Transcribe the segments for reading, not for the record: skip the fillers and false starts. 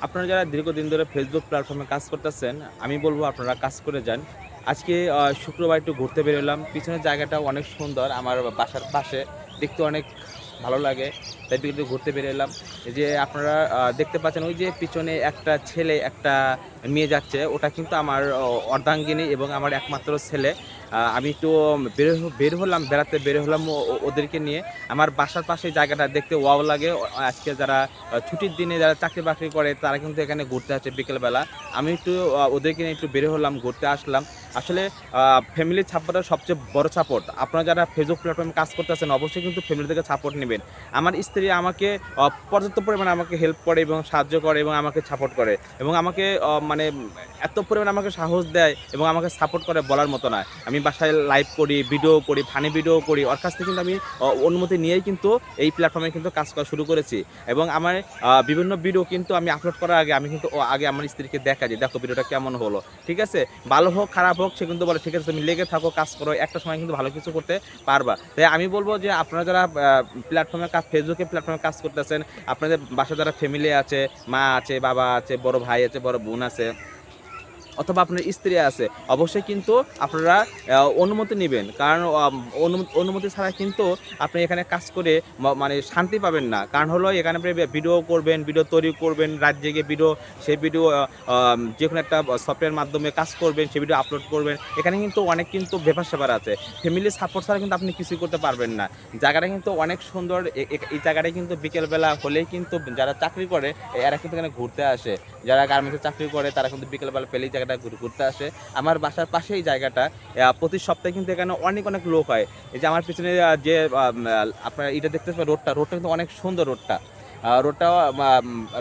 আপনারা যারা দীর্ঘদিন ধরে ফেসবুক প্ল্যাটফর্মে কাজ করতেছেন, আমি বলব আপনারা কাজ করে যান। আজকে শুক্রবার একটু ঘুরতে বেরোলাম। পিছনের জায়গাটা অনেক সুন্দর। আমার বাসার পাশে দেখতে অনেক ভালো লাগে। তাই একটু ঘুরতে বের এলাম। এই যে আপনারা দেখতে পাচ্ছেন ওই যে পিছনে একটা ছেলে, একটা মেয়ে যাচ্ছে। ওটা কিন্তু আমার অর্ধাঙ্গিনী এবং আমার একমাত্র ছেলে। আমি একটু বের হলাম, বেড়াতে বের হলাম ওদেরকে নিয়ে। আমার বাসার পাশে জায়গাটা দেখতে ওয়াও লাগে। আজকে যারা ছুটির দিনে যারা চাকরি-বাকরি করে তারা কিন্তু এখানে ঘুরতে আসে বিকেলবেলা। আমি একটু ওদেরকে নিয়ে একটু বের হলাম, ঘুরতে আসলাম। আসলে ফ্যামিলির সাপোর্টটা সবচেয়ে বড় সাপোর্ট। আপনারা যারা ফেসবুক প্ল্যাটফর্মে কাজ করতেছেন অবশ্যই কিন্তু ফ্যামিলি থেকে সাপোর্ট নিবেন। আমার স্ত্রী আমাকে পর্যাপ্ত পরিমাণে আমাকে হেল্প করে এবং সাহায্য করে এবং আমাকে সাপোর্ট করে এবং আমাকে মানে এত পরিমাণে আমাকে সাহস দেয় এবং আমাকে সাপোর্ট করে বলার মতো নয়। আমি বাসায় লাইভ করি, ভিডিও করি, ফানি ভিডিও করি। ওর কাছ থেকে কিন্তু আমি অনুমতি নিয়েই কিন্তু এই প্ল্যাটফর্মে কিন্তু কাজ করা শুরু করেছি এবং আমার বিভিন্ন ভিডিও কিন্তু আমি আপলোড করার আগে আমি কিন্তু আগে আমার স্ত্রীকে দেখাই যে, "দেখো ভিডিওটা কেমন হলো।" ঠিক আছে? ভালো হোক, খারাপ হোক সে কিন্তু বলে, "ঠিক আছে তুমি লেগে থাকো, কাজ করো। একটা সময় কিন্তু ভালো কিছু করতে পারবা।" তাই আমি বলব যে আপনারা যারা প্ল্যাটফর্মে ফেসবুকে প্ল্যাটফর্মে কাজ করতেছেন, আপনাদের বাসায় যারা ফ্যামিলি আছে, মা আছে, বাবা আছে, বড় ভাই আছে, বড় বোন আছে অথবা আপনার স্ত্রী আছে, অবশ্যই কিন্তু আপনারা অনুমতি নিবেন। কারণ অনুমতি ছাড়া কিন্তু আপনি এখানে কাজ করে মানে শান্তি পাবেন না। কারণ হলো এখানে আপনি ভিডিও করবেন, ভিডিও তৈরি করবেন, রাত জেগে ভিডিও, সেই ভিডিও যেকোনো একটা সফটওয়্যারের মাধ্যমে কাজ করবেন, সেই ভিডিও আপলোড করবেন। এখানে কিন্তু অনেক কিন্তু ব্যাপার-স্যাপার আছে। ফ্যামিলির সাপোর্ট ছাড়া কিন্তু আপনি কিছুই করতে পারবেন না। জায়গাটা কিন্তু অনেক সুন্দর। এই জায়গাটায় কিন্তু বিকেলবেলা হলেই কিন্তু যারা চাকরি করে এরা কিন্তু এখানে ঘুরতে আসে। যারা গার্মেন্টসে চাকরি করে তারা কিন্তু বিকেলবেলা পেলেই জায়গাটা ঘুরতে আসে। আমার বাসার পাশেই জায়গাটা। প্রতি সপ্তাহে কিন্তু এখানে অনেক লোক হয়। এই যে আমার পিছনে যে আপনারা এটা দেখতে পাচ্ছেন রোডটা কিন্তু অনেক সুন্দর রোডটা।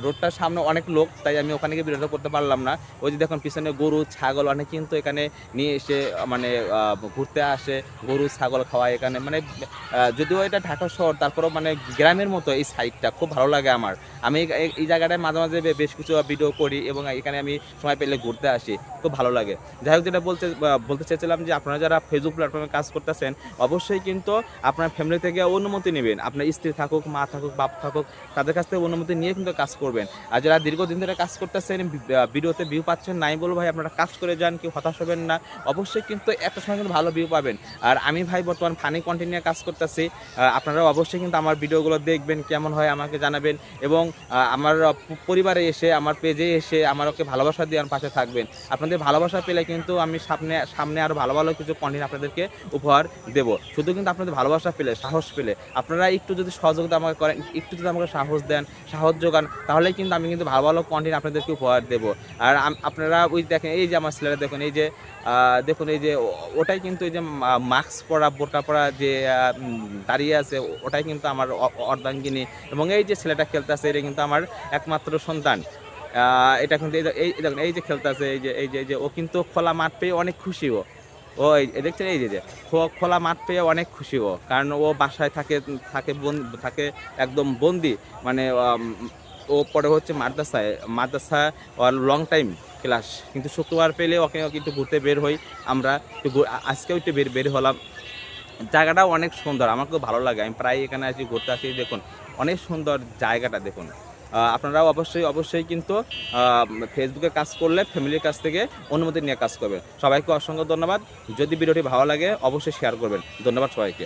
রোডটার সামনে অনেক লোক, তাই আমি ওখানে গিয়ে ভিডিওটা করতে পারলাম না। ওই যে দেখুন পিছনে গরু, ছাগল অনেকে কিন্তু এখানে নিয়ে এসে মানে ঘুরতে আসে। গরু, ছাগল খাওয়ায় এখানে। মানে যদিও এটা ঢাকা শহর তারপরেও মানে গ্রামের মতো এই সাইডটা খুব ভালো লাগে আমার। আমি এই জায়গাটায় মাঝে বেশ কিছু ভিডিও করি এবং এখানে আমি সময় পেলে ঘুরতে আসি। খুব ভালো লাগে। যাই হোক যেটা বলতে চেয়েছিলাম যে আপনারা যারা ফেসবুক প্ল্যাটফর্মে কাজ করতেছেন অবশ্যই কিন্তু আপনার ফ্যামিলি থেকে অনুমতি নিবেন। আপনার স্ত্রী থাকুক, মা থাকুক, বাপ থাকুক তাদের কাছ থেকে অনুমতি নিয়ে কিন্তু কাজ করবেন। আর যারা দীর্ঘদিন ধরে কাজ করতেছেন, ভিডিওতে ভিউ পাচ্ছেন নাই বলবো ভাই আপনারা কাজ করে যান, কেউ হতাশ হবেন না। অবশ্যই কিন্তু একটা সময় কিন্তু ভালো ভিউ পাবেন। আর আমি ভাই বর্তমান ফানি কনটেন্ট নিয়ে কাজ করতেছি। আপনারাও অবশ্যই কিন্তু আমার ভিডিওগুলো দেখবেন, কেমন হয় আমাকে জানাবেন এবং আমার পরিবারে এসে, আমার পেজে এসে আমাকে ভালোবাসা দিয়ে আমার পাশে থাকবেন। আপনাদের ভালোবাসা পেলে কিন্তু আমি সামনে আরও ভালো কিছু কনটেন্ট আপনাদেরকে উপহার দেব। শুধু কিন্তু আপনাদের ভালোবাসা পেলে, সাহস পেলে, আপনারা একটু যদি সহযোগিতা আমাকে করেন, একটু যদি আমাকে সাহস দেন, সাহস যোগান, তাহলেই কিন্তু আমি কিন্তু ভালো কনটেন্ট আপনাদেরকে উপহার দেব। আর আপনারা ওই দেখেন এই যে আমার ছেলেরা দেখুন, এই যে দেখুন এই যে ওটাই কিন্তু এই যে মাস্ক পরা, বোরকা পরা যে দাঁড়িয়ে আছে ওটাই কিন্তু আমার অর্ধাঙ্গিনী এবং এই যে ছেলেটা খেলতেছে এটা কিন্তু আমার একমাত্র সন্তান। এটা কিন্তু এই দেখুন এই যে খেলতেছে, এই যে ও কিন্তু খোলা মাঠ পেয়ে অনেক খুশি ও। ও দেখছেন এই যে খোলা মাঠ পেয়ে অনেক খুশি ও। কারণ ও বাসায় থাকে একদম বন্দি। মানে ও পরে হচ্ছে মাদ্রাসা ওর লং টাইম ক্লাস। কিন্তু শুক্রবার পেলে ওকে একটু ঘুরতে বের হই আমরা। আজকেও একটু বের হলাম। জায়গাটাও অনেক সুন্দর। আমার খুব ভালো লাগে। আমি প্রায়ই এখানে আসি, ঘুরতে আসি। দেখুন অনেক সুন্দর জায়গাটা দেখুন। আপনারাও অবশ্যই কিন্তু আ ফেসবুকে কাজ করলে ফ্যামিলির কাছ থেকে অনুমতি নিয়ে কাজ করবেন। সবাইকে অসংখ্য ধন্যবাদ। যদি ভিডিওটি ভালো লাগে অবশ্যই শেয়ার করবেন। ধন্যবাদ সবাইকে।